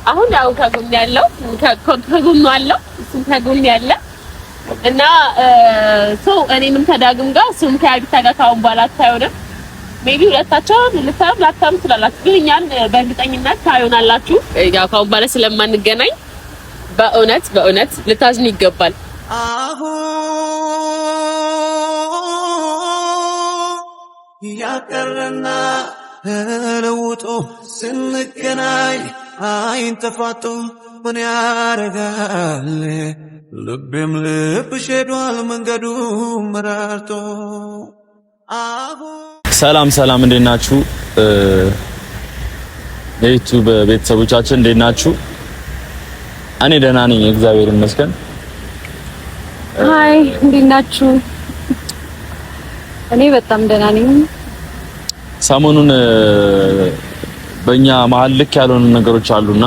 አሁን ያው ከጎን ያለው እሱም ከጎን ያለ እና እኔንም ከዳግም ጋር እሱም ከአቢታ ጋር ካሁን በኋላ አታዩንም። ሜቢ ሁለታቸውን ላታም ትላላችሁ፣ ግን እኛን በእርግጠኝነት ታዩናላችሁ። ያው ካሁን በኋላ ስለማንገናኝ በእውነት ልታዝኑ ይገባል። ያቀረና ለውጦ ስንገናኝ አይን ተፋጦ ምን ያረጋል ልቤም ልብሽ ሄዷል መንገዱ መራርቶ። ሰላም እንዴት ናችሁ? የዩቲዩብ ቤተሰቦቻችን እንዴት ናችሁ? እኔ ደህና ነኝ እግዚአብሔር ይመስገን። ሃይ እንዴት ናችሁ? እኔ በጣም ደህና ነኝ። ሰሞኑን በእኛ መሀል ልክ ያልሆኑ ነገሮች አሉና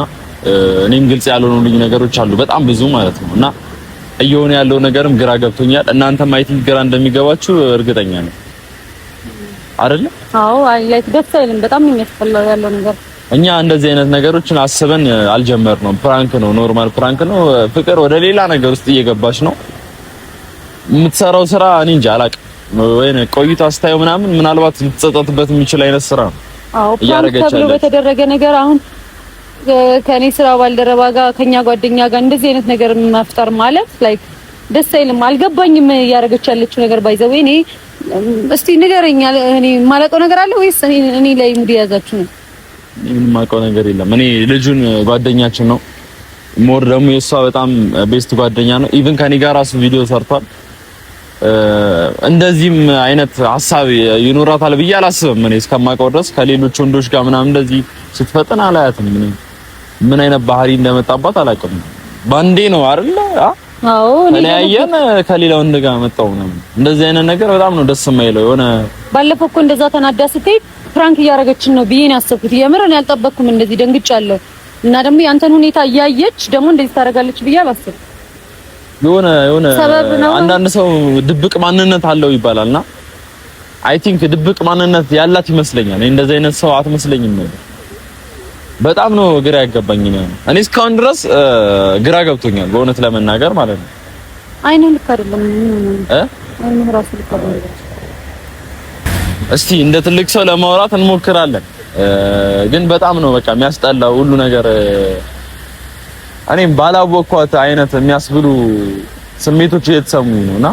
እኔም ግልጽ ያልሆኑልኝ ነገሮች አሉ በጣም ብዙ ማለት ነው። እና እየሆነ ያለው ነገርም ግራ ገብቶኛል። እናንተም አይ ቲንክ ግራ እንደሚገባችሁ እርግጠኛ ነኝ አይደል? አዎ ላይክ ደስ አይልም። በጣም የሚያስፈላው ያለው ነገር እኛ እንደዚህ አይነት ነገሮችን አስበን አልጀመርነውም። ፕራንክ ነው፣ ኖርማል ፕራንክ ነው። ፍቅር ወደ ሌላ ነገር ውስጥ እየገባች ነው። የምትሰራው ስራ እኔ እንጃ አላውቅም። ወይኔ ቆይታ ስታየው ምናልባት ልትጸጸትበት የሚችል አይነት ስራ ነው እያደረገች ያለችው። በተደረገ ነገር አሁን ከኔ ስራ ባልደረባ ጋር ከኛ ጓደኛ ጋር እንደዚህ አይነት ነገር መፍጠር ማለት ላይክ ደስ አይልም። አልገባኝም እያደረገች ያለችው ነገር ባይዘው። እኔ እስቲ ንገረኝ፣ እኔ የማላውቀው ነገር አለ ወይስ እኔ ላይ ሙድ ያዛችሁ ነው? ምንም የማውቀው ነገር የለም። እኔ ልጁን ጓደኛችን ነው፣ ሞር ደግሞ የሷ በጣም ቤስት ጓደኛ ነው። ኢቭን ከኔ ጋር ራሱ ቪዲዮ ሰርቷል። እንደዚህም አይነት ሐሳብ ይኖራታል ብዬ አላስብም። እኔ እስከማውቀው ድረስ ከሌሎች ወንዶች ጋር እንደዚህ ስትፈጥን አላያትም። ምን አይነት ባህሪ እንደመጣባት አላውቅም። ባንዴ ነው አይደል? አዎ ተለያየን ከሌላ ወንድ ጋር መጣው እንደዚህ አይነት ነገር በጣም ነው ደስ የማይለው። የሆነ ባለፈው እኮ እንደዛ ተናዳ ስትሄድ ፍራንክ እያደረገችን ነው ብዬ ነው ያሰብኩት። የምርን ያልጠበቅኩም እንደዚህ ደንግጫለሁ። እና ደግሞ ያንተን ሁኔታ እያየች ደግሞ እንደዚህ ታደርጋለች ብዬ አላሰብኩም። የሆነ አንዳንድ ሰው ድብቅ ማንነት አለው ይባላልና አይ ቲንክ ድብቅ ማንነት ያላት ይመስለኛል። እንደዚህ አይነት ሰው አትመስለኝም ነበር። በጣም ነው ግራ ያጋባኝ ነው። እኔ እስካሁን ድረስ ግራ ገብቶኛል በእውነት ለመናገር ማለት ነው። አይኔ ልክ አይደለም አይኔ ራሱ ልክ አይደለም። እስቲ እንደ ትልቅ ሰው ለማውራት እንሞክራለን። ግን በጣም ነው በቃ የሚያስጠላው ሁሉ ነገር። እኔም ባላወቅኳት አይነት የሚያስብሉ ስሜቶች እየተሰሙኝ ነውና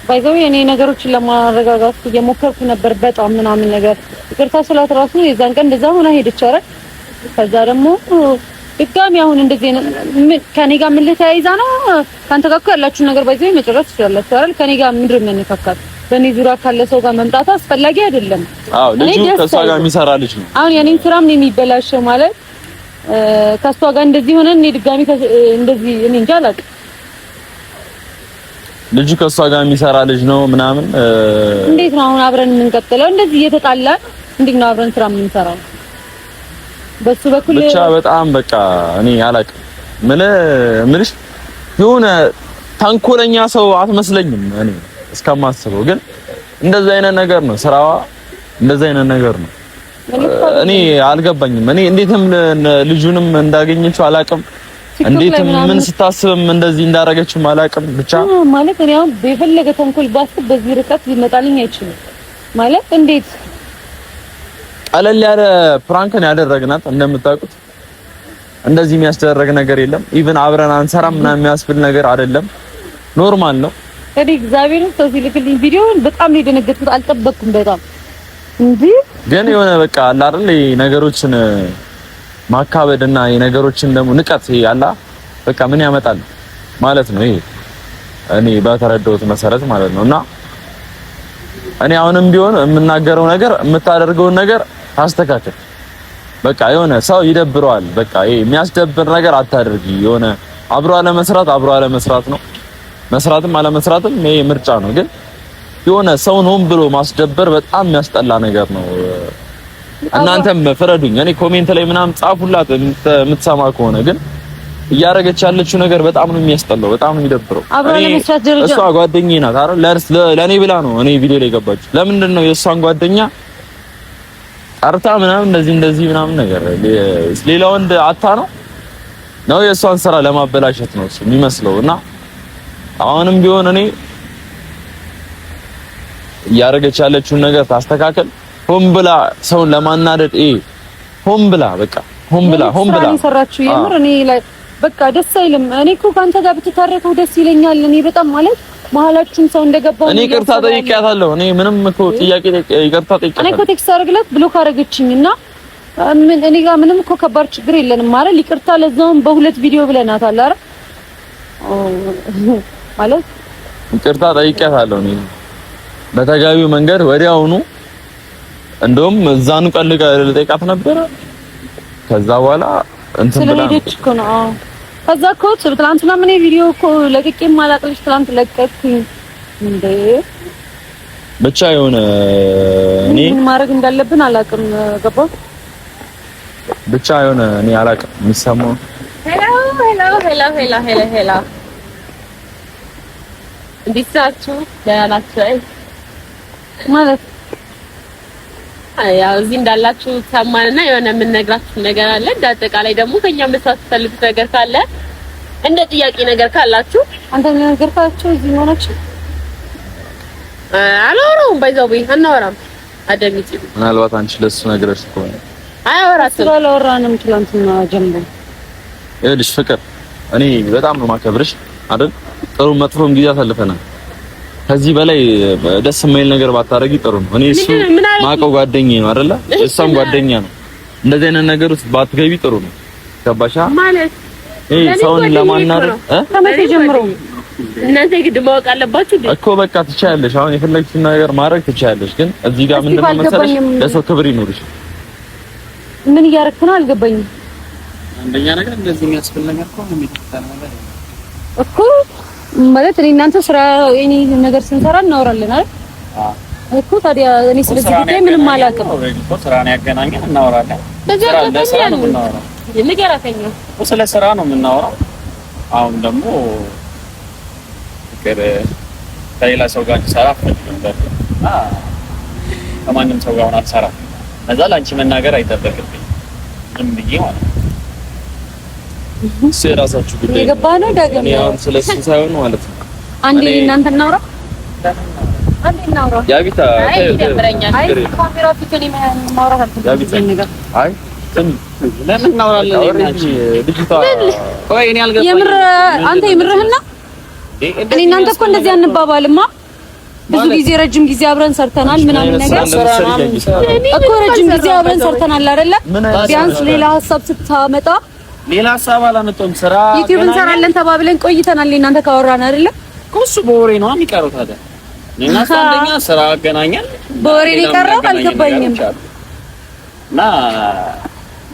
ባይዘው የኔ ነገሮችን ለማረጋጋት እየሞከርኩ ነበር በጣም ምናምን ነገር ይቅርታ ስላት ራሱ የዛን ቀን እንደዛ ሆና ሄደች አይደል? ከዛ ደግሞ ድጋሚ አሁን እንደዚህ ከኔ ጋር ምን ልተያይዛ ነው? ካንተ ጋር እኮ ያላችሁ ነገር ባይዘው መጨረስ ትችላላችሁ አይደል? ከኔ ጋር ምንድን ነው የምንነካካት? በእኔ ዙሪያ ካለ ሰው ጋር መምጣት አስፈላጊ አይደለም። አዎ ልጁ ከሷ ጋር የሚሰራ ልጅ ነው። አሁን የኔን ስራም ነው የሚበላሸው ማለት ከሷ ጋር እንደዚህ ሆነን እኔ ድጋሚ እንደዚህ እኔ እንጃ አላውቅም። ልጁ ከሷ ጋር የሚሰራ ልጅ ነው ምናምን። እንዴት ነው አሁን አብረን የምንቀጥለው? እንደዚህ እየተጣላን እንዴት ነው አብረን ስራ የምንሰራው? በሱ በኩል ብቻ በጣም በቃ እኔ አላውቅም። ምንሽ የሆነ ተንኮለኛ ሰው አትመስለኝም እኔ እስከማስበው። ግን እንደዛ አይነት ነገር ነው ስራዋ፣ እንደዛ አይነት ነገር ነው። እኔ አልገባኝም። እኔ እንዴትም ልጁንም እንዳገኘችው አላውቅም። እንዴትም ምን ስታስብም እንደዚህ እንዳረገችው አላውቅም። ብቻ ማለት እኔ አሁን በፈለገ ተንኮል ባስብ በዚህ ርቀት ሊመጣልኝ አይችልም። ማለት እንዴት ቀለል ያለ ፕራንክን ያደረግናት እንደምታውቁት እንደዚህ የሚያስደረግ ነገር የለም። ኢቭን አብረን አንሰራም ምናምን የሚያስብል ነገር አይደለም። ኖርማል ነው። እኔ እግዚአብሔርን ሰው ሲልክልኝ ቪዲዮውን በጣም ነው የደነገጥኩት። አልጠበቅኩም በጣም እንዴ። ግን የሆነ በቃ አለ አይደል ነገሮችን ማካበድና የነገሮችን ደግሞ ንቀት ያላ በቃ ምን ያመጣል ማለት ነው። ይሄ እኔ በተረዳሁት መሰረት ማለት ነውና እኔ አሁንም ቢሆን የምናገረው ነገር የምታደርገውን ነገር አስተካክል። በቃ የሆነ ሰው ይደብረዋል። በቃ ይሄ የሚያስደብር ነገር አታድርጊ። የሆነ አብሮ አለመስራት ነው። መስራትም አለመስራትም ይሄ ምርጫ ነው። ግን የሆነ ሰውን ሆን ብሎ ማስደበር በጣም የሚያስጠላ ነገር ነው። እናንተም ፍረዱኝ። እኔ ኮሜንት ላይ ምናምን ጻፉላት የምትሰማ ከሆነ ግን እያረገች ያለችው ነገር በጣም ነው የሚያስጠላው፣ በጣም ነው የሚደብረው። እሷ ጓደኛዬ ናት አይደል? ለኔ ብላ ነው እኔ ቪዲዮ ላይ ገባችሁ። ለምንድን ነው የእሷን ጓደኛ ጠርታ ምናምን እንደዚህ ምናምን ነገር ሌላ ወንድ አታ ነው የእሷን ስራ ለማበላሸት ነው እሱ የሚመስለው። እና አሁንም ቢሆን እኔ እያደረገች ያለችውን ነገር ታስተካከል። ሆን ብላ ሰውን ለማናደድ ሆን ብላ ሰራችሁ። የምር እኔ ላይ በቃ ደስ አይልም። እኔ እኮ ካንተ ጋር ብትታረቀው ደስ ይለኛል። እኔ በጣም ማለት መሀላችሁም ሰው እንደገባው እኔ ይቅርታ ጠይቄያታለሁ። እኔ ምንም እኮ ጥያቄ ይቅርታ ጠይቄያታለሁ። እኔ እኮ ቴክስት አድርግላት ብሎክ አደረገችኝና ምን እኔ ጋር ምንም እኮ ከባድ ችግር የለንም ማለት ይቅርታ ለዛውም በሁለት ቪዲዮ ብለናታል አይደል? ማለት ይቅርታ ጠይቄያታለሁ እኔ በተገቢው መንገድ ወዲያውኑ። እንደውም እዛኑ ቀልቀ ልጠይቃት ነበረ። ከዛ በኋላ እንትን ብላ ስለሄደች እኮ ነው። ከዛ እኮ ትናንትና ምን ቪዲዮ እኮ ለቅቄም አላቅልሽ ትናንት ለቀቅኩኝ እንዴ። ብቻ የሆነ እኔ ምን ማድረግ እንዳለብን አላቅም። ገባው ብቻ የሆነ እኔ አላቅም የሚሰማው። ሄሎ እንዴት ናችሁ? ደህና ናችሁ ማለት ያው እዚህ እንዳላችሁ ሰማንና የሆነ የምንነግራችሁ ነገር አለ። እንዳጠቃላይ ደግሞ ከኛ መስራት ፈልጉት ነገር ካለ እንደ ጥያቄ ነገር ካላችሁ አንተ ነገር ካላችሁ እዚህ ሆናችሁ አላወራውም። ባይዛው አናወራም። አደምጪ ምናልባት አንቺ ለሱ ነግረሽ ከሆነ አያወራትም። አላወራንም ትላንትና ጀምሮ። ይኸውልሽ ፍቅር እኔ በጣም ነው ማከብርሽ አይደል? ጥሩ መጥፎም ጊዜ አሳልፈናል። ከዚህ በላይ ደስ የማይል ነገር ባታረጊ ጥሩ ነው። እኔ እሱ ማቀው ጓደኛዬ ነው አይደለ? እሷም ጓደኛ ነው። እንደዚህ አይነት ነገር ውስጥ ባትገቢ ጥሩ ነው። ገባሻ? ማለት ሰውን ለማናደድ ከመቼ ጀምሮ እናንተ ግድ ማወቅ አለባችሁ እኮ። በቃ ትችያለሽ፣ አሁን የፈለግሽውን ነገር ማድረግ ትችያለሽ። ግን እዚህ ጋር ምንድነው መሰለሽ ለሰው ክብር ይኖርሽ። ምን እያደረክ ነው አልገባኝም። አንደኛ ነገር እንደዚህ የሚያስብል ነገር እኮ ነው የሚተናገር እኮ ማለት እኔ እናንተ ስራ እኔ ነገር ስንሰራ እናወራለን አይደል? እኮ ታዲያ እኔ ስለዚህ ጉዳይ ምንም አላውቅም። ስራን ያገናኘን እናወራለን። ስራ ነው የምናወራው። ስለ ስራ ነው የምናወራው። አሁን ደግሞ ፍቅር ከሌላ ሰው ጋር እንድሰራ ፈልገን ከማንም ሰው ጋር አልሰራም። እዛ ላንቺ መናገር አይጠበቅብኝ ዝም ብዬ ማለት ነው። የራሳችሁ ጉዳይ የገባ ነው ዳግም። እኔ አሁን ስለሱ ሳይሆን ማለት ነው አንዴ እናንተ እናውራ፣ አንዴ እናውራ። ያቢታ አይ ካሜራ ፊት እኔ ማውራት አልፈልግም ነገር። አይ ለምን እናወራለን? ልጅቷ ቆይ እኔ አልገባኝም። የምር አንተ የምርህና እኔ እናንተ እኮ እንደዚህ አንባባልማ። ብዙ ጊዜ ረጅም ጊዜ አብረን ሰርተናል ምናምን ነገር እኮ ረጅም ጊዜ አብረን ሰርተናል አይደለ? ቢያንስ ሌላ ሀሳብ ስታመጣ ሌላ ሀሳብ አላመጣሁም። ስራ ዩቲዩብ እንሰራለን ተባብለን ቆይተናል። እናንተ ካወራን አይደለ? እሱ በወሬ ነው የሚቀረው። ታዲያ እኔና አንደኛ ስራ አገናኛል። በወሬ ነው የቀረው። አልገባኝም። እና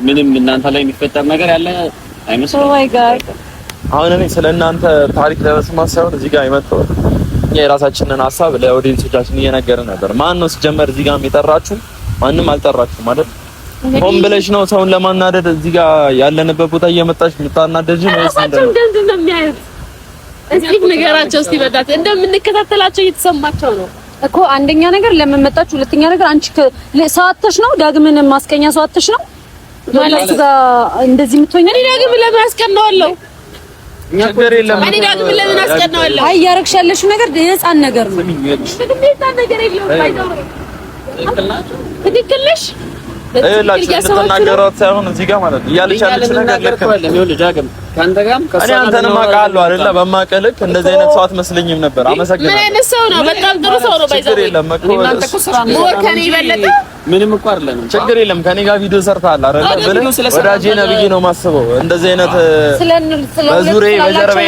ምንም እናንተ ላይ የሚፈጠር ነገር ያለ አይመስልም። ኦ ማይ ጋድ። አሁን እኔ ስለእናንተ ታሪክ ለመስማት ሳይሆን እዚህ ጋር የመጣሁት የራሳችንን ሀሳብ ለኦዲየንሶቻችን እየነገርን ነበር። ማን ነው ሲጀመር እዚህ ጋር የጠራችሁ? ማንም አልጠራችሁም ማለት ሆን ብለሽ ነው ሰውን ለማናደድ እዚህ ጋር ያለንበት ቦታ እየመጣሽ የምታናደጂ ነው። እሳቸው እንደዚህ ነው የሚያዩት። እስኪ ንገራቸው እስኪ በዳት እንደምንከታተላቸው እየተሰማቸው ነው እኮ። አንደኛ ነገር ለምን መጣችሁ? ሁለተኛ ነገር አንቺ ሰዓትሽ ነው ዳግምን ማስቀኛ ሰዓትሽ ነው ማለት ጋር እንደዚህ የምትሆኝ። እኔ ዳግም ለምን አስቀናዋለሁ? ችግር የለም። እኔ ዳግም ለምን አስቀናዋለሁ? አይ ያረግሽ ያለሽው ነገር የህፃን ነገር ነው። ምንም የህፃን ነገር የለውም። ባይዘው ትክክል ነሽ። ተናገራት ሳይሆን እዚህ ጋር ማለት ነው እያለች ያለች ነገር ልክ ነው። ይኸውልህ ዳግም ካንተ ጋርም እኔ አንተንም አውቃለሁ አይደለ? በማውቅህ ልክ እንደዚህ አይነት ሰው አትመስለኝም ነበር። አመሰግናለሁ። ምን አይነት ሰው ነው? በጣም ጥሩ ሰው ነው። ባይዘው እናንተ እኮ ስራ ነው ከኔ ይበለጠ ምንም እኮ አይደለም። ችግር የለም። ከኔ ጋር ቪዲዮ ሰርተሃል አይደለ? ወዳጄ ነህ ብዬ ነው የማስበው። እንደዚህ አይነት በዙሪያዬ በጀርባዬ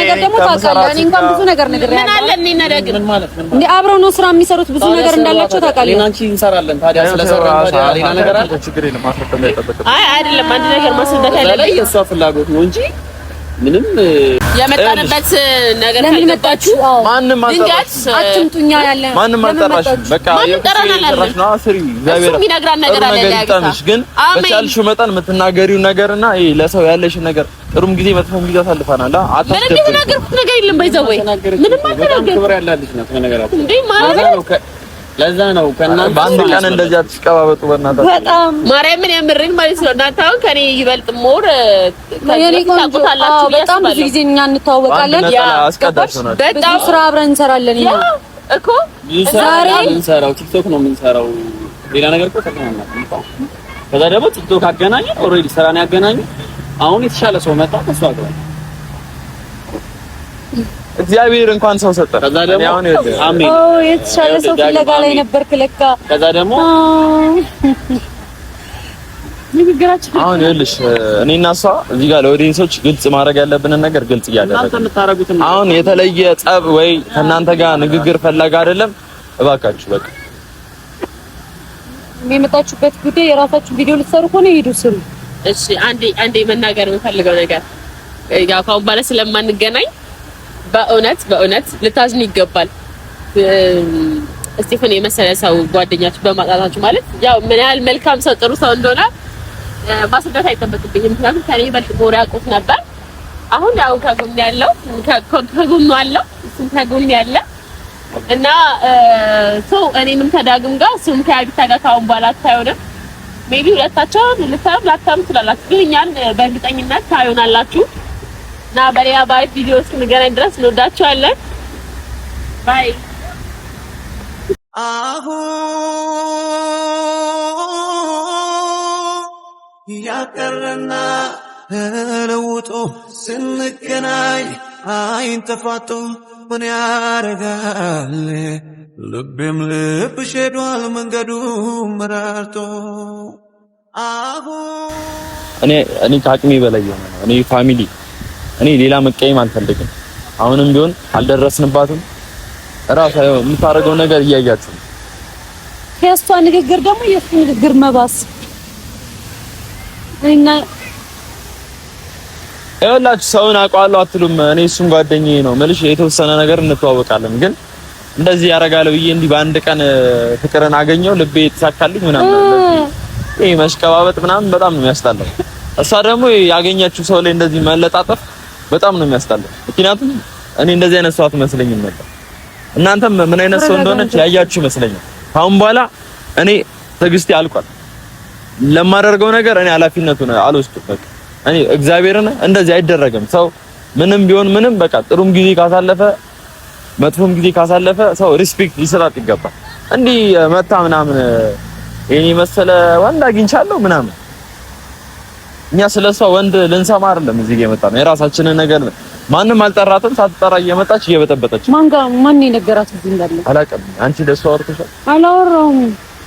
እኔ እንኳን ብዙ ነገር ነግሬሃለሁ። ምን አለ እኔ ነደግም ምን ማለት ነው? እንዴ አብረው ነው ስራ የሚሰሩት ብዙ ነገር እንዳላቸው ታውቃለህ። እኔና አንቺ እንሰራለን። ታዲያ ስለሰራን ታዲያ ሌላ ነገር አለ? ችግር የለም። ማስረዳት አይጠበቅም። አይ አይደለም። አንድ ነገር ማስረዳት ያለብኝ የእሷ ፍላጎት ነው እንጂ ምንም የመጣንበት ነገር ለምን መጣችሁ? ማንም አትምጡኛ ያለ ማንም አልጠራሽም። በቃ የጠራሽ ነው አስሪ እግዚአብሔር የሚነግራን ነገር አለ ያጋታሽ። ግን በቻልሽው መጠን የምትናገሪው ነገርና ይሄ ለሰው ያለሽን ነገር ጥሩም ጊዜ መጥፎም ጊዜ አሳልፈናል። ምንም የተናገርኩት ነገር የለም። ባይዘው ወይ ምንም አልተናገርኩም። ክብር ያላለች ናት ነገራችን እንዴ ማለት ነው። ለዛ ነው ከእናንተ በአንድ ቀን እንደዚህ አትቀባበጡ በእናታችሁ። በጣም ማርያምን የምሬን ማለት ነው። እናንተ አሁን ከኔ ይበልጥ ሞር ታውቁታላችሁ። በጣም ብዙ ጊዜ እኛ እንተዋወቃለን። ያ በጣም ስራ አብረን እንሰራለን። እኛ እኮ ዛሬ እንሰራው ቲክቶክ ነው የምንሰራው። ሌላ ነገር እኮ ተገናኝና ከዛ ደግሞ ቲክቶክ አገናኘ ኦልሬዲ ስራን ያገናኘ አሁን የተሻለ ሰው መጣ ከሷ ጋር እግዚአብሔር እንኳን ሰው ሰጠ። ከዛ ደግሞ አሜን የተሻለ ሰው ፍለጋ ላይ ነበርክ ለካ። ከዛ ደግሞ ንግግራችን አሁን ይኸውልሽ እኔና እሷ እዚህ ጋር ለኦዲየንሶች ግልጽ ማድረግ ያለብንን ነገር ግልጽ እያደረግን አሁን የተለየ ጸብ ወይ ከእናንተ ጋር ንግግር ፈላጋ አይደለም። እባካችሁ በቃ የመጣችሁበት ጉዳይ የራሳችሁ ቪዲዮ ልትሰሩ ከሆነ ሂዱ ስሩ። እሺ አንዴ መናገር የምፈልገው ነገር ያው ካሁን በኋላ ስለማንገናኝ በእውነት ልታዝኑ ይገባል። ስቲፈን የመሰለ ሰው ጓደኛችሁ በማጣታችሁ ማለት ያው ምን ያህል መልካም ሰው ጥሩ ሰው እንደሆነ ማስረዳት አይጠበቅብኝም። ምክንያቱም ከኔ በልጥ ጎራ ያውቁት ነበር። አሁን ያው ከጎን ያለው ከጎን አለው እሱም ከጎን ያለ እና ሰው እኔንም ከዳግም ጋር እሱም ከአቢታ ጋር ካሁን በኋላ አታዩንም። ሜቢ ሁለታቸውን ልታም ትላላችሁ፣ ግን እኛን በእርግጠኝነት ታዩናላችሁ። እና በሌላ ባይ ቪዲዮ እስክንገናኝ ድረስ እንወዳችኋለን። ባይ። አሁን ያቀረና ተለውጦ ስንገናኝ አይን ተፋጦ ምን ያረጋል ልቤም ልብሽ ሄዷል መንገዱ መራርቶ እኔ ከአቅሜ በላይ ነው። እኔ ፋሚሊ እኔ ሌላ መቀየም አልፈልግም። አሁንም ቢሆን አልደረስንባትም። እራሷ የምታደርገው ነገር እያያችሁ ነው። ከእሷ ንግግር ደግሞ የእሱ ንግግር መባስ እና ይኸውላችሁ ሰውን አውቀዋለሁ አትሉም። እኔ እሱም ጓደኛዬ ነው መልሽ የተወሰነ ነገር እንተዋወቃለን። ግን እንደዚህ ያደርጋል ብዬ እንዲህ በአንድ ቀን ፍቅርን አገኘው ልቤ የተሳካልኝ ምናምን ይሄ መሽቀባበጥ ምናምን በጣም ነው የሚያስጠላው። እሷ ደግሞ ያገኘችው ሰው ላይ እንደዚህ መለጣጠፍ በጣም ነው የሚያስጠላው። ምክንያቱም እኔ እንደዚህ አይነት ሰው አትመስለኝም ነበር። እናንተም ምን አይነት ሰው እንደሆነች ያያችሁ ይመስለኛል። አሁን በኋላ እኔ ትዕግስቴ አልቋል። ለማደርገው ነገር እኔ ኃላፊነቱን አልወስድም። በቃ እኔ እግዚአብሔርን እንደዚህ አይደረግም። ሰው ምንም ቢሆን ምንም በቃ ጥሩም ጊዜ ካሳለፈ መጥፎም ጊዜ ካሳለፈ ሰው ሪስፔክት ሊሰጣት ይገባል። እንዲህ መታ ምናምን የኔ መሰለ ወንድ አግኝቻለሁ ምናምን እኛ ስለሷ ወንድ ልንሰማ አይደለም እዚህ ጋር የመጣ ነው። የራሳችንን ነገር ማንም አልጠራትም። ሳትጠራ እየመጣች እየበጠበጠች ማን የነገራት እዚህ እንዳለ አላውቅም። አንቺ ለሷ አውርተሻል? አላወራሁም።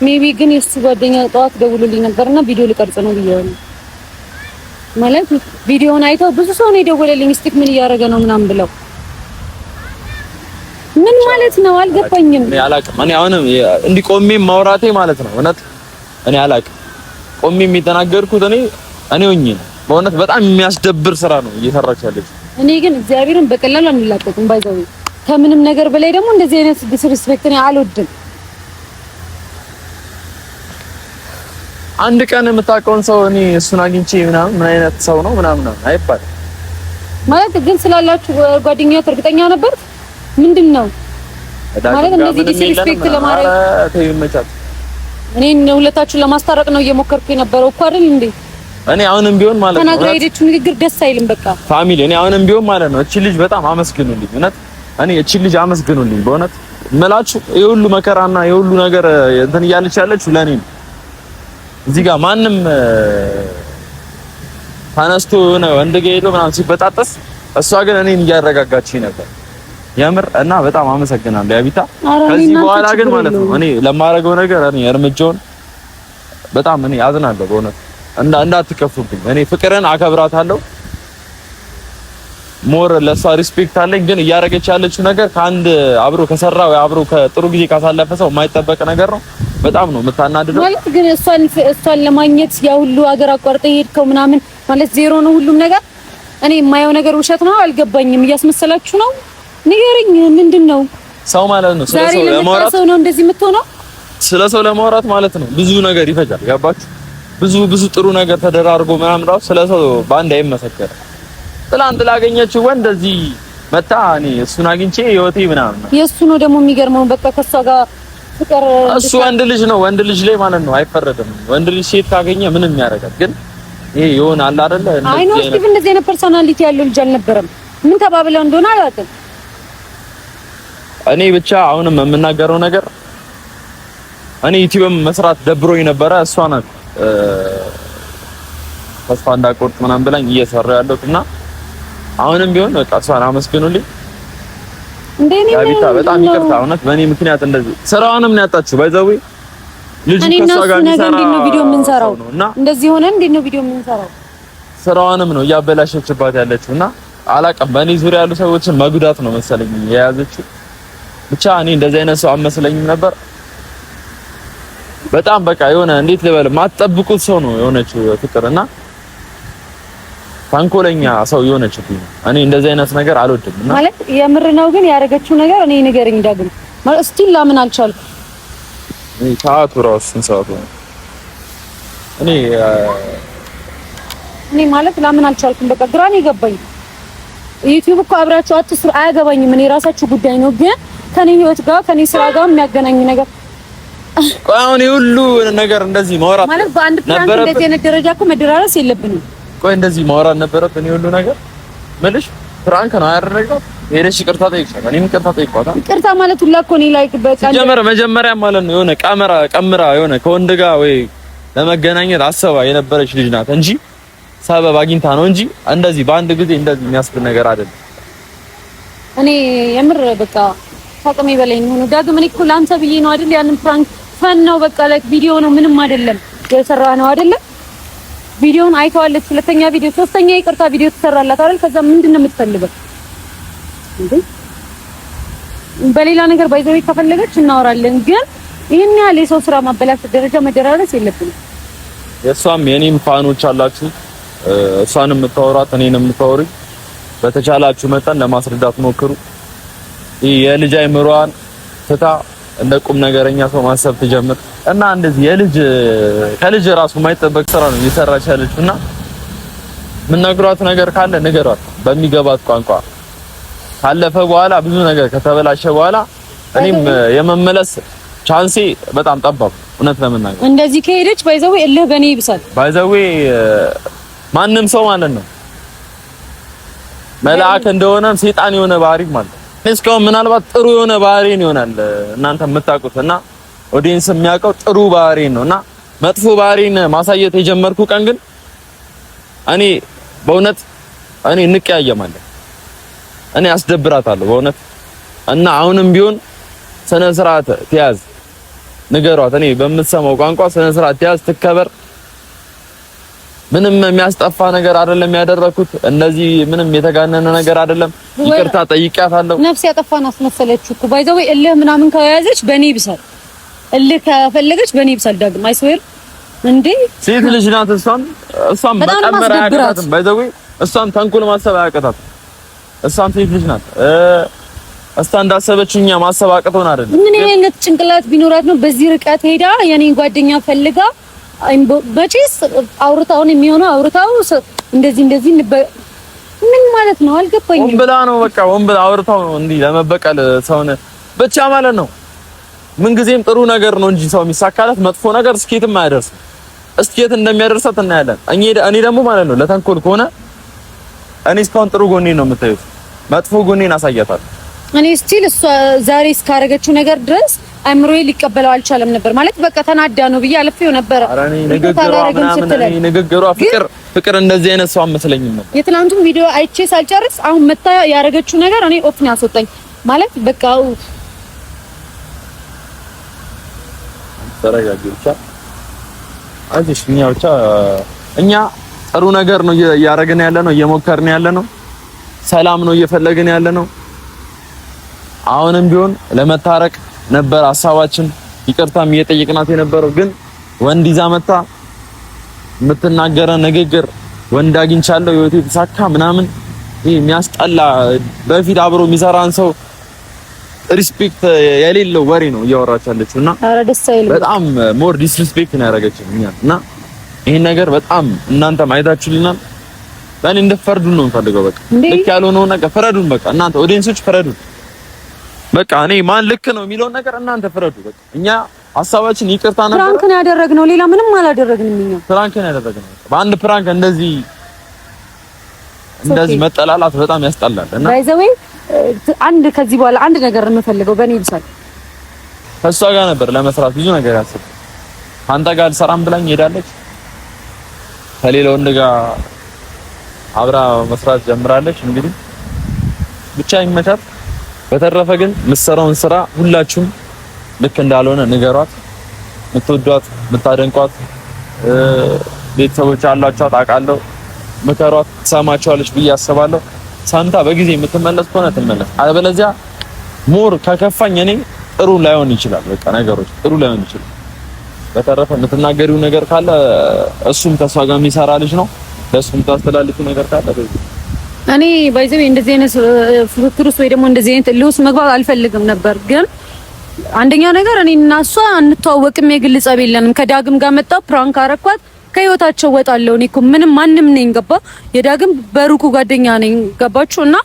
ሜቢ ግን የሱ ጓደኛ ጠዋት ደውሎልኝ ነበርና ቪዲዮ ልቀርጽ ነው ብዬዋለሁ። ማለት ቪዲዮውን አይተው ብዙ ሰው ነው የደወለልኝ ስቲክ ምን እያደረገ ነው ምናምን ብለው ምን ማለት ነው አልገባኝም። እኔ አላውቅም። እኔ አሁንም እንዲቆሜ ማውራቴ ማለት ነው እውነት እኔ አላውቅም። ቆሜ የሚተናገርኩት እኔ ሆኜ ነው። በእውነት በጣም የሚያስደብር ስራ ነው እየሰራች ያለች። እኔ ግን እግዚአብሔርን በቀላሉ አንላቀቅም። ባይዘው ከምንም ነገር በላይ ደግሞ እንደዚህ አይነት ዲስሪስፔክት እኔ አልወድም። አንድ ቀን የምታውቀውን ሰው እኔ እሱን አግኝቼ ምናምን ምን አይነት ሰው ነው ምናምን አይባልም። ማለት ግን ስላላችሁ ጓደኛዬ እርግጠኛ ነበር ምንድነው ማለት እንደዚህ ዲስሪስፔክት ለማድረግ ተይመቻት። እኔ ሁለታችሁን ለማስታረቅ ነው እየሞከርኩ የነበረው እኮ አይደል እንዴ? እኔ አሁንም ቢሆን ማለት ነው ተናግራ ሄደችው ንግግር ደስ አይልም። በቃ ፋሚሊ እኔ አሁንም ቢሆን ማለት ነው እቺ ልጅ በጣም አመስግኑልኝ። እውነት እኔ እቺ ልጅ አመስግኑልኝ በእውነት እምላችሁ የሁሉ መከራና የሁሉ ነገር እንትን እያለች ያለችው ለኔ ነው። እዚህ ጋር ማንም ተነስቶ ነው ወንድ ጋር ሄዶ ምናምን ሲበጣጠስ እሷ ግን እኔን እያረጋጋችኝ ነበር የምር እና በጣም አመሰግናለሁ ያቢታ። ከዚህ በኋላ ግን ማለት ነው እኔ ለማረገው ነገር እኔ እርምጃውን በጣም እኔ አዝናለሁ በእውነት እንዳትከፉብኝ። እኔ ፍቅርን አከብራታለሁ ሞር ለሷ ሪስፔክት አለኝ። ግን እያረገች ያለችው ነገር ከአንድ አብሮ ከሰራ ወይ አብሮ ከጥሩ ጊዜ ካሳለፈ ሰው የማይጠበቅ ነገር ነው። በጣም ነው የምታናድደው። ማለት ግን እሷን ለማግኘት ያ ሁሉ ሀገር አቋርጠ ሄድከው ምናምን ማለት ዜሮ ነው ሁሉም ነገር። እኔ የማየው ነገር ውሸት ነው አልገባኝም። እያስመሰላችሁ ነው ንገረኝ። ምንድነው ሰው ማለት ነው ስለሰው ለማውራት ሰው ነው እንደዚህ የምትሆነው? ስለሰው ለማውራት ማለት ነው ብዙ ነገር ይፈጃል። ገባችሁ? ብዙ ጥሩ ነገር ተደራርጎ ምናምን ራሱ ስለሰው በአንድ አይመሰከርም። ትላንት ላገኘችው ወንድ እዚህ መጣ እኔ እሱን አግኝቼ ህይወቴ ምናምን የእሱ ነው ደግሞ የሚገርመው። በቃ ከሷ ጋር ፍቅር እሱ ወንድ ልጅ ነው። ወንድ ልጅ ላይ ማለት ነው አይፈረድም። ወንድ ልጅ ሴት ካገኘ ምንም ያደርጋል። ግን ይሄ የሆነ አለ አይደለ? አይ ነው ስቲቭ እንደዚህ አይነት ፐርሰናሊቲ ያለው ልጅ አልነበረም። ምን ተባብለው እንደሆነ አላውቅም። እኔ ብቻ አሁንም የምናገረው ነገር እኔ ዩቲዩብም መስራት ደብሮኝ ነበረ። እሷ ናት ተስፋ እንዳቆርጥ ምናምን ብላኝ እየሰራ ያለሁት እና አሁንም ቢሆን በቃ እሷን አመስግኑልኝ። እንደኔ ያቢታ በጣም ይቅርታ እውነት በእኔ ምክንያት እንደዚህ ስራዋንም ነው ያጣችው። ባይዘው ልጅ ከሷ ጋር ነው ቪዲዮ የምንሰራው እንደዚህ ሆነ እንዴት ነው ቪዲዮ የምንሰራው? ስራዋንም ነው እያበላሸችባት ያለችው እና አላውቅም በእኔ ዙሪያ ያሉ ሰዎችን መጉዳት ነው መሰለኝ የያዘችው። ብቻ እኔ እንደዚህ አይነት ሰው አመስለኝም ነበር። በጣም በቃ የሆነ እንዴት ልበል ማትጠብቁት ሰው ነው የሆነችው ፍቅርና ታንኮለኛ ሰው የሆነችብኝ። እኔ እንደዚህ አይነት ነገር አልወድም እና ማለት የምር ነው ግን ያደረገችው ነገር እኔ ንገረኝ ዳግም ማለት ስቲል ላምን አልቻልኩም። ሰዓቱ ራሱ ሰዓቱ እኔ ማለት ላምን አልቻልኩም። በቃ ግራ ነው የገባኝ። ዩቲዩብ እኮ አብራችሁ አትስሩ አያገባኝም። እኔ ራሳችሁ ጉዳይ ነው ግን ከኔ ህይወት ጋር ከኔ ስራ ጋር የሚያገናኝ ነገር አሁን ሁሉ ነገር እንደዚህ ማውራት ማለት በአንድ ፕራንክ እንደዚህ አይነት ደረጃ እኮ መደራረስ የለብንም። ቆይ እንደዚህ ማውራት ነበረብን። ሁሉ ነገር መልሽ ፕራንክ ነው ያደረገው። ሄደሽ ይቅርታ ጠይቅሻል። እኔም ይቅርታ ጠይቋታ። ይቅርታ ማለት ሁላ እኮ ነው ላይክ በቃ መጀመሪያ ማለት ነው የሆነ ቀምራ የሆነ ከወንድ ጋር ወይ ለመገናኘት አሰባ የነበረች ልጅ ናት እንጂ ሰበብ አግኝታ ነው እንጂ እንደዚህ በአንድ ጊዜ እንደዚህ የሚያስብል ነገር አይደለም። እኔ የምር በቃ ታውቀኝ በላይ ነው ዳግም። እኔ እኮ ላንተ ብዬ ነው አይደል ያንን ፕራንክ ፈን ነው በቃ ላይክ ቪዲዮ ነው ምንም አይደለም የሰራ ነው አይደል? ቪዲዮውን አይተዋለች። ሁለተኛ ቪዲዮ ሶስተኛ ይቅርታ ቪዲዮ ተሰራላት አይደል? ከዛ ምንድነው የምትፈልገው እንዴ? በሌላ ነገር ባይዘው ከፈለገች እናወራለን። ግን ይሄን ያህል የሰው ስራ ማበላሸት ደረጃ መደራረስ የለብንም። የሷም የኔም ፋኖች አላችሁ። እሷንም የምታወራት እኔንም የምታወሩኝ በተቻላችሁ መጠን ለማስረዳት ሞክሩ። ይሄ የልጅ አይምሯን ፍታ እንደ ቁም ነገረኛ ሰው ማሰብ ትጀምር እና እንደዚህ ከልጅ ራሱ የማይጠበቅ ስራ ነው እየሰራች ያለችው እና የምነግሯት ነገር ካለ ንገሯት በሚገባት ቋንቋ። ካለፈ በኋላ ብዙ ነገር ከተበላሸ በኋላ እኔም የመመለስ ቻንሴ በጣም ጠባብ። እውነት ለመናገር እንደዚህ ከሄደች ባይዘው እልህ በኔ ይብሳል። ባይዘው ማንም ሰው ማለት ነው መልአክ እንደሆነ ሰይጣን የሆነ ባህሪ ማለት ነው። እስካሁን ምናልባት ጥሩ የሆነ ባህሪን ይሆናል እናንተ የምታውቁት እና ኦዲየንስ የሚያውቀው ጥሩ ባህሪን ነውና መጥፎ ባህሪን ማሳየት የጀመርኩ ቀን ግን እኔ በእውነት እኔ እንቀያየማለሁ። እኔ አስደብራታለሁ በእውነት እና አሁንም ቢሆን ስነ ስርዓት ትያዝ ንገሯት። እኔ በምትሰማው ቋንቋ ስነ ስርዓት ትያዝ፣ ትከበር። ምንም የሚያስጠፋ ነገር አይደለም ያደረኩት። እንደዚህ ምንም የተጋነነ ነገር አይደለም። ይቅርታ ጠይቂያታለሁ። ነፍስ ያጠፋን አስመሰለችው እኮ ባይዘው እልህ ምናምን ከያዘች በኔ ይብሳል። እልህ ከፈለገች በኔ ይብሳል። ዳግም አይስዌር እንዴ ሴት ልጅ ናት። እሷም በቀመራ ያቀታትም ባይዘው እሷም ተንኩል ማሰብ አያቀታትም። እሷም ሴት ልጅ ናት። እስታ እንዳሰበችው እኛ ማሰብ አቅቶን አይደለም። ምን አይነት ጭንቅላት ቢኖራት ነው በዚህ ርቀት ሄዳ የኔን ጓደኛ ፈልጋ በጪስ አውርታውን የሚሆነው አውርታው እንደዚህ ምን ማለት ነው አልገባኝም። ወንብላ ነው በቃ ወንብላ አውርታው ነው እንዲህ ለመበቀል ሰውን ብቻ ማለት ነው። ምን ጊዜም ጥሩ ነገር ነው እንጂ ሰው የሚሳካለት መጥፎ ነገር እስኬትም አያደርስም። እስኬት እንደሚያደርሳት እናያለን። እኔ ደግሞ ማለት ነው ለተንኮል ከሆነ እኔ እስካሁን ጥሩ ጎኔን ነው የምታዩት፣ መጥፎ ጎኔን አሳያታለሁ። እኔ ስቲል እሷ ዛሬ እስካረገችው ነገር ድረስ አይምሮዬ ሊቀበለው አልቻለም ነበር። ማለት በቃ ተናዳ ነው ብዬ አልፌው ነበር። አራኔ ንግግሯ ፍቅር እንደዚህ አይነት ሰው አመስለኝም ነበር። የትላንቱን ቪዲዮ አይቼ ሳልጨርስ አሁን መታ ያረገችው ነገር እኔ ኦፍ ነው ያስወጣኝ። ማለት በቃ ተረጋጊ ብቻ አይሽ እኛ ጥሩ ነገር ነው እያረግን ያለ ነው፣ እየሞከርን ያለ ነው፣ ሰላም ነው እየፈለግን ያለ ነው። አሁንም ቢሆን ለመታረቅ ነበር ሐሳባችን። ይቅርታም እየጠየቅናት የነበረው ግን ወንድ ይዛ መታ የምትናገረው ንግግር ወንድ አግኝቻለሁ ህይወቴ ተሳካ ምናምን ይሄ የሚያስጠላ በፊት አብሮ የሚሰራን ሰው ሪስፔክት የሌለው ወሬ ነው እያወራች ያለችው እና በጣም ሞር ዲስሪስፔክት ነው ያደረገችው እኛ እና ይሄን ነገር በጣም እናንተ ማየታችሁልናል። በእኔ እንደፈርዱን ነው የምፈልገው። በቃ ልክ ያልሆነው ነገር ፍረዱን። በቃ እናንተ ኦዲየንሶች ፍረዱን። በቃ እኔ ማን ልክ ነው የሚለውን ነገር እናንተ ፍረዱ። በቃ እኛ ሀሳባችን ይቅርታ ነበር። ፕራንክ ነው ያደረግነው፣ ሌላ ምንም አላደረግንም። እኛ ፕራንክ ነው ያደረግነው። በአንድ ፕራንክ እንደዚህ መጠላላት በጣም ያስጠላል። እና ባይዘዌ አንድ ከዚህ በኋላ አንድ ነገር የምፈልገው በእኔ ብቻ ከሷ ጋር ነበር ለመስራት ብዙ ነገር ያሰብኩት። አንተ ጋር አልሰራም ብላኝ ሄዳለች። ከሌላ ወንድ ጋር አብራ መስራት ጀምራለች። እንግዲህ ብቻ ይመቻት። በተረፈ ግን የምትሰራውን ስራ ሁላችሁም ልክ እንዳልሆነ ንገሯት። የምትወዷት የምታደንቋት ቤተሰቦች አሏቸው ታውቃለሁ። ምከሯት፣ ትሰማቸዋለች ብዬ አስባለሁ። ሳንታ በጊዜ የምትመለስ ከሆነ ትመለስ። አለበለዚያ ሞር ከከፋኝ እኔ ጥሩ ላይሆን ይችላል። በቃ ነገሮች ጥሩ ላይሆን ይችላል። በተረፈ የምትናገሪው ነገር ካለ እሱም ተስፋ ጋር የሚሰራ ልጅ ነው። ለእሱም ታስተላልፊው ነገር ካለ እኔ ባይዘው እንደዚህ አይነት ፍክክር ውስጥ ወይ ደግሞ እንደዚህ አይነት ልውስ መግባት አልፈልግም ነበር። ግን አንደኛ ነገር እኔ እና እሷ አንተዋወቅም፣ የግል ጸብ የለንም። ከዳግም ጋር መጣ ፕራንክ አረኳት፣ ከህይወታቸው ወጣለሁ። እኔ እኮ ምንም ማንም ነኝ ገባ፣ የዳግም በሩቁ ጓደኛ ነኝ ገባችሁ። እና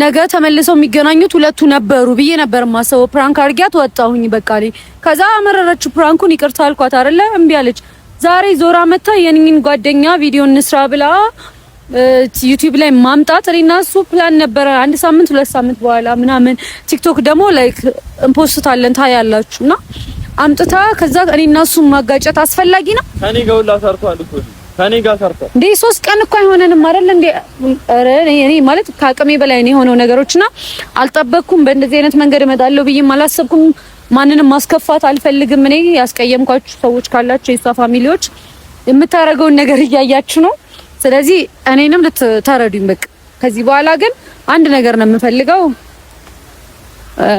ነገ ተመልሰው የሚገናኙት ሁለቱ ነበሩ ብዬ ነበር ማሰበው። ፕራንክ አድርጊያት ወጣሁኝ በቃ ላይ። ከዛ አመረረች ፕራንኩን፣ ይቅርታ አልኳት አይደለ እምቢ አለች። ዛሬ ዞራ መታ የኔን ጓደኛ ቪዲዮ እንስራ ብላ ዩቲዩብ ላይ ማምጣት እኔና እሱ ፕላን ነበረ። አንድ ሳምንት 2 ሳምንት በኋላ ምናምን ቲክቶክ ደግሞ ላይክ እንፖስታለን ታያላችሁና አምጥታ ከዛ እኔና እሱ ማጋጨት አስፈላጊ ነው? ከኔ ጋር ሁላ ሰርቷል እኮ ከኔ ጋር ሰርቷል እንዴ 3 ቀን እኮ አይሆነንም አይደል እንዴ? ኧረ እኔ ማለት ከአቅሜ በላይ ነው የሆነው ነገሮችና አልጠበቅኩም። በእንደዚህ አይነት መንገድ እመጣለሁ ብዬ አላሰብኩም። ማንንም ማስከፋት አልፈልግም። እኔ ያስቀየምኳችሁ ሰዎች ካላችሁ የሷ ፋሚሊዎች የምታረገውን ነገር እያያችሁ ነው። ስለዚህ እኔንም ልትተረዱኝ በቃ። ከዚህ በኋላ ግን አንድ ነገር ነው የምፈልገው፣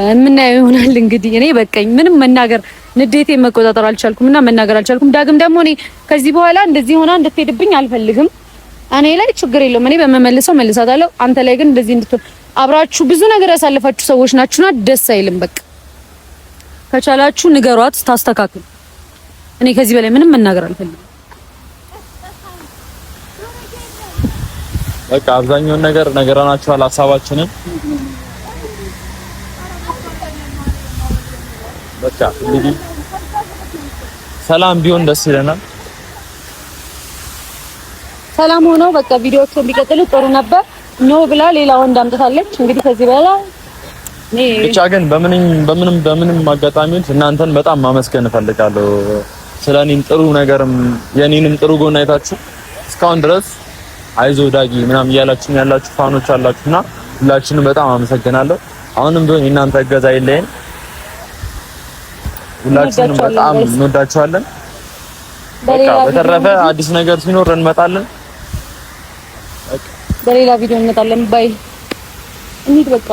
የምናየው ይሆናል እንግዲህ። እኔ በቃኝ፣ ምንም መናገር ንዴቴን መቆጣጠር አልቻልኩምና መናገር አልቻልኩም። ዳግም ደግሞ እኔ ከዚህ በኋላ እንደዚህ ሆና እንድትሄድብኝ አልፈልግም። እኔ ላይ ችግር የለውም፣ እኔ በመመልሰው መልሳታለሁ። አንተ ላይ ግን እንደዚህ እንድትሆን አብራችሁ ብዙ ነገር ያሳለፋችሁ ሰዎች ናችሁና ደስ አይልም። በቃ ከቻላችሁ ንገሯት ታስተካክል። እኔ ከዚህ በላይ ምንም መናገር አልፈልግም። በቃ አብዛኛውን ነገር ነገራናችኋል ሀሳባችንን። በቃ እንግዲህ ሰላም ቢሆን ደስ ይለናል። ሰላም ሆኖ በቃ ቪዲዮዎች ቢቀጥሉ ጥሩ ነበር። ኖ ብላ ሌላ ወንድ አምጥታለች። እንግዲህ ከዚህ በኋላ ብቻ ግን በምንም አጋጣሚዎች እናንተን በጣም ማመስገን እፈልጋለሁ። ስለኔም ጥሩ ነገርም የኔንም ጥሩ ጎን አይታችሁ እስካሁን ድረስ አይዞ ዳጊ ምናምን እያላችሁኝ ያላችሁ ፋኖች አላችሁና ሁላችንም በጣም አመሰግናለሁ። አሁንም ቢሆን እናንተ እገዛ የለኝም። ሁላችንም በጣም እንወዳችኋለን። በቃ በተረፈ አዲስ ነገር ሲኖር እንመጣለን። በሌላ ቪዲዮ እንመጣለን። ባይ እንሂድ በቃ።